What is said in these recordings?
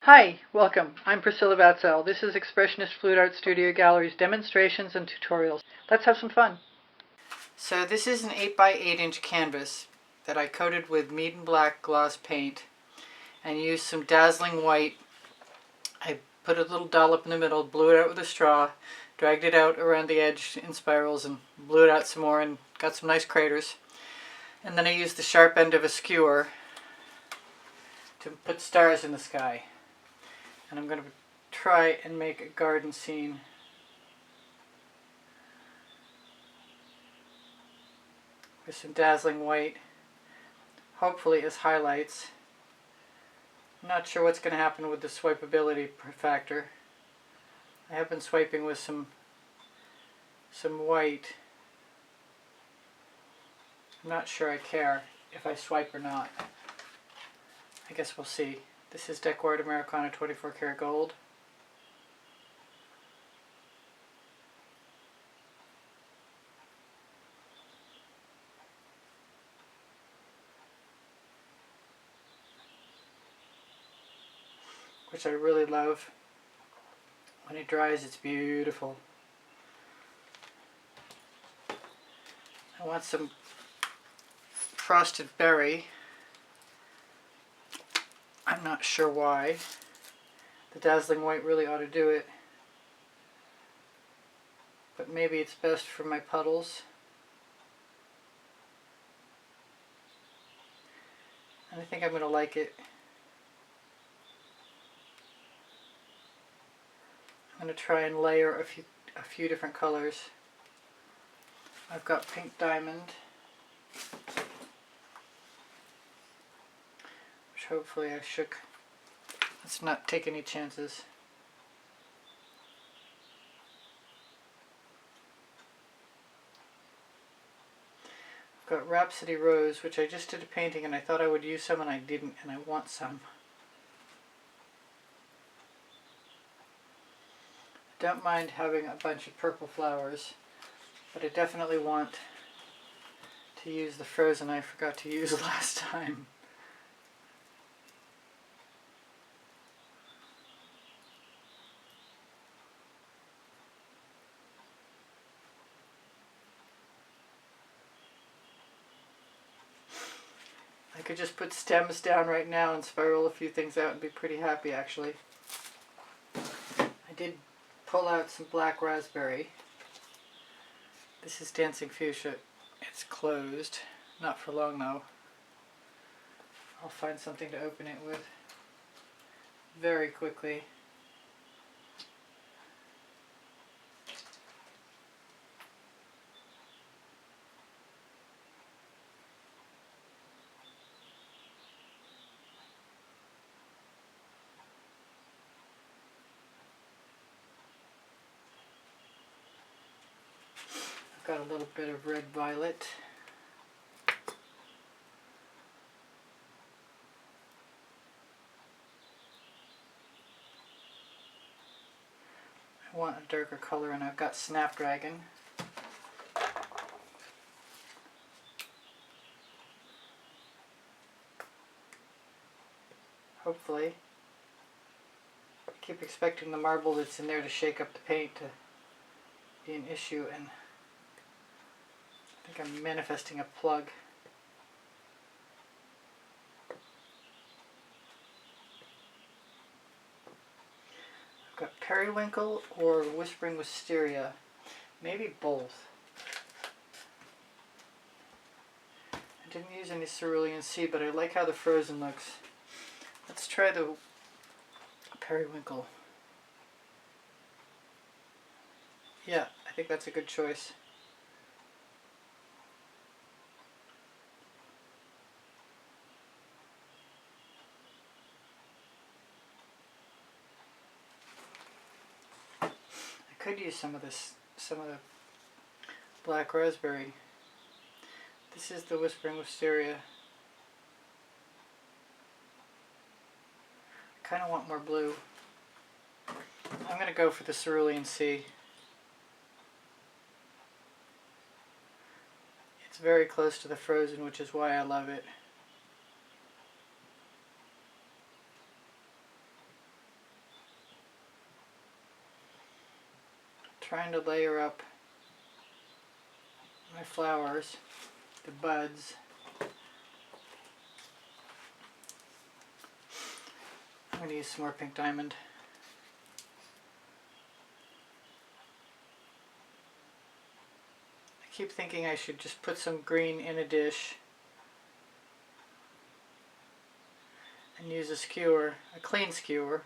Hi, welcome. I'm Priscilla Batzell. This is Expressionist Fluid Art Studio Gallery's demonstrations and tutorials. Let's have some fun. So this is an 8 by 8 inch canvas that I coated with medium black gloss paint and used some dazzling white. I put a little dollop in the middle, blew it out with a straw, dragged it out around the edge in spirals and blew it out some more and got some nice craters. And then I used the sharp end of a skewer to put stars in the sky. And I'm going to try and make a garden scene. With some dazzling white, hopefully as highlights. I'm not sure what's going to happen with the swipeability factor. I have been swiping with some white. I'm not sure I care if I swipe or not. I guess we'll see. This is Decor Americana 24 karat gold. Which I really love. When it dries, it's beautiful. I want some frosted berry. I'm not sure why. The dazzling white really ought to do it. But maybe it's best for my puddles. And I think I'm going to like it. I'm going to try and layer a few different colors. I've got pink diamond, which hopefully I shook. Let's not take any chances. I've got Rhapsody Rose, which I just did a painting and I thought I would use some and I didn't, and I want some. I don't mind having a bunch of purple flowers, but I definitely want to use the frozen I forgot to use last time. I could just put stems down right now and spiral a few things out and be pretty happy actually. I did pull out some black raspberry. This is Dancing Fuchsia. It's closed. Not for long though. I'll find something to open it with very quickly. I've got a little bit of red violet. I want a darker color and I've got Snapdragon. Hopefully. I keep expecting the marble that's in there to shake up the paint to be an issue, and I think I'm manifesting a plug. I've got Periwinkle or Whispering Wisteria. Maybe both. I didn't use any cerulean C, but I like how the frozen looks. Let's try the Periwinkle. Yeah, I think that's a good choice. I could use some of the black raspberry. This is the Whispering Wisteria. I kind of want more blue. I'm going to go for the cerulean C. It's very close to the frozen, which is why I love it. trying to layer up my flowers, the buds. I'm going to use some more pink diamond. I keep thinking I should just put some green in a dish and use a skewer, a clean skewer.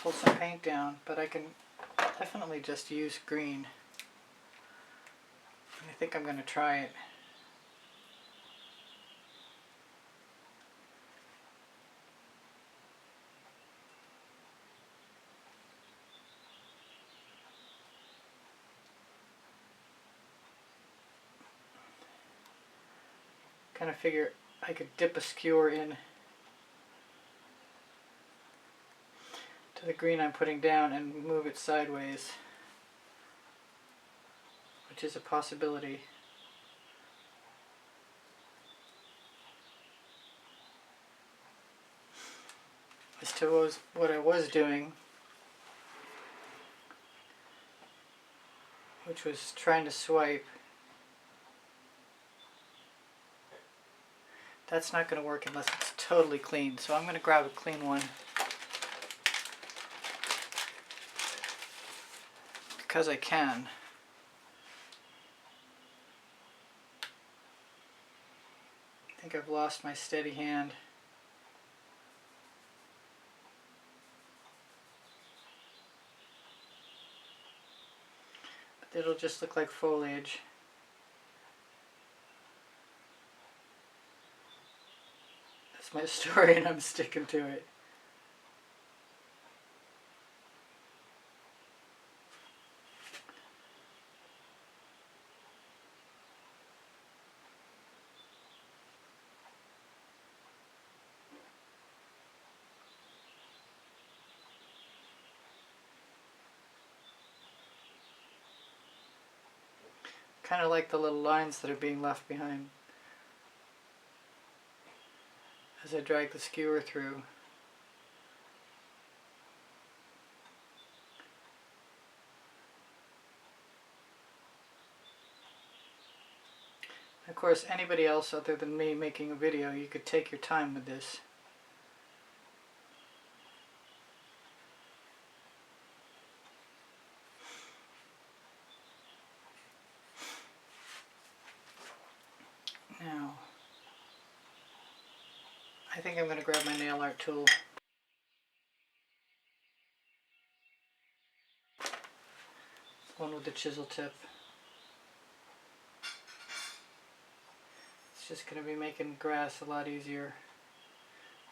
Pull some paint down, but I can definitely just use green. And I think I'm going to try it. Kind of figure I could dip a skewer in to the green I'm putting down and move it sideways, which is a possibility. As to what I was doing, which was trying to swipe. That's not going to work unless it's totally clean, so I'm going to grab a clean one. Because I can. I think I've lost my steady hand. But it'll just look like foliage. That's my story and I'm sticking to it. Kind of like the little lines that are being left behind as I drag the skewer through. Of course, anybody else other than me making a video, you could take your time with this. Now, I think I'm going to grab my nail art tool. One with the chisel tip. It's just going to be making grass a lot easier,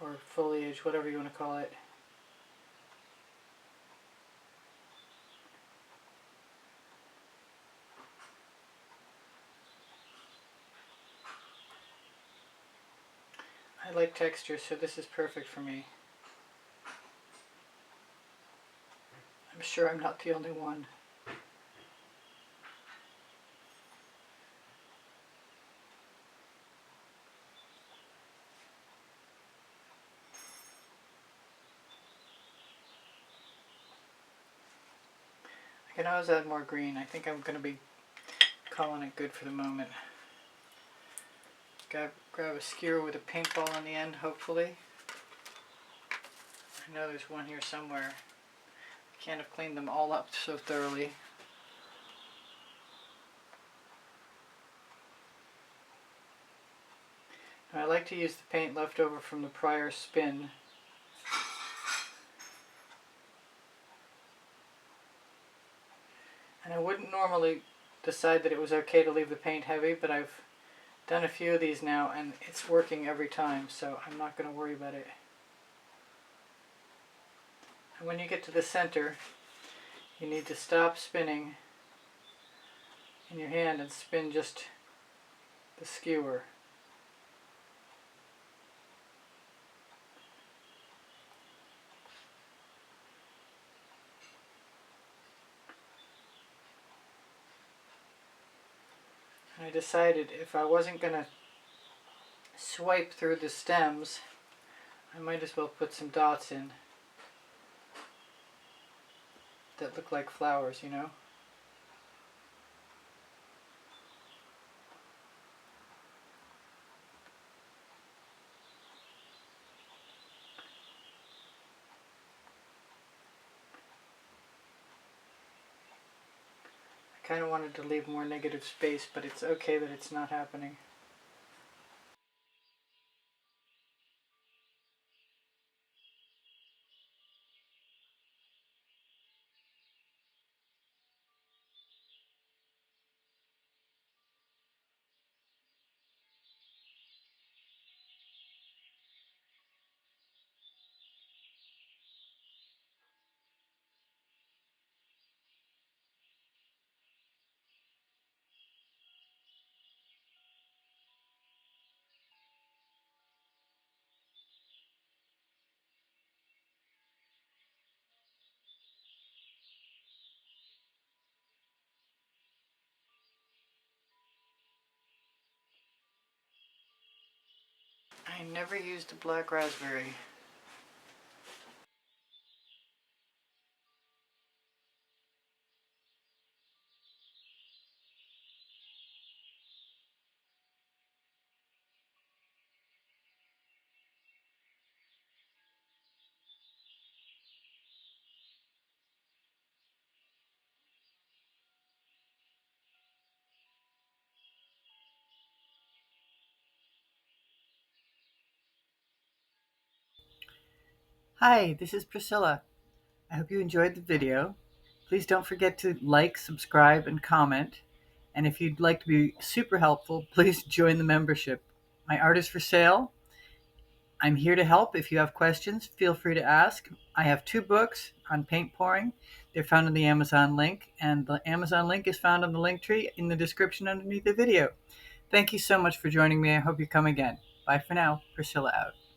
or foliage, whatever you want to call it. I like texture, so this is perfect for me. I'm sure I'm not the only one. I can always add more green. I think I'm going to be calling it good for the moment. Grab a skewer with a paintball on the end, hopefully. I know there's one here somewhere. I can't have cleaned them all up so thoroughly. Now, I like to use the paint left over from the prior spin. And I wouldn't normally decide that it was okay to leave the paint heavy, but I've done a few of these now and it's working every time, so I'm not going to worry about it. And when you get to the center, you need to stop spinning in your hand and spin just the skewer. And I decided if I wasn't going to swipe through the stems, I might as well put some dots in that look like flowers, you know? I kind of wanted to leave more negative space, but it's okay that it's not happening. I never used a black raspberry. Hi, this is Priscilla. I hope you enjoyed the video. Please don't forget to like, subscribe, and comment. And if you'd like to be super helpful, please join the membership. My art is for sale. I'm here to help. If you have questions, feel free to ask. I have 2 books on paint pouring. They're found in the Amazon link, and the Amazon link is found on the link tree in the description underneath the video. Thank you so much for joining me. I hope you come again. Bye for now. Priscilla out.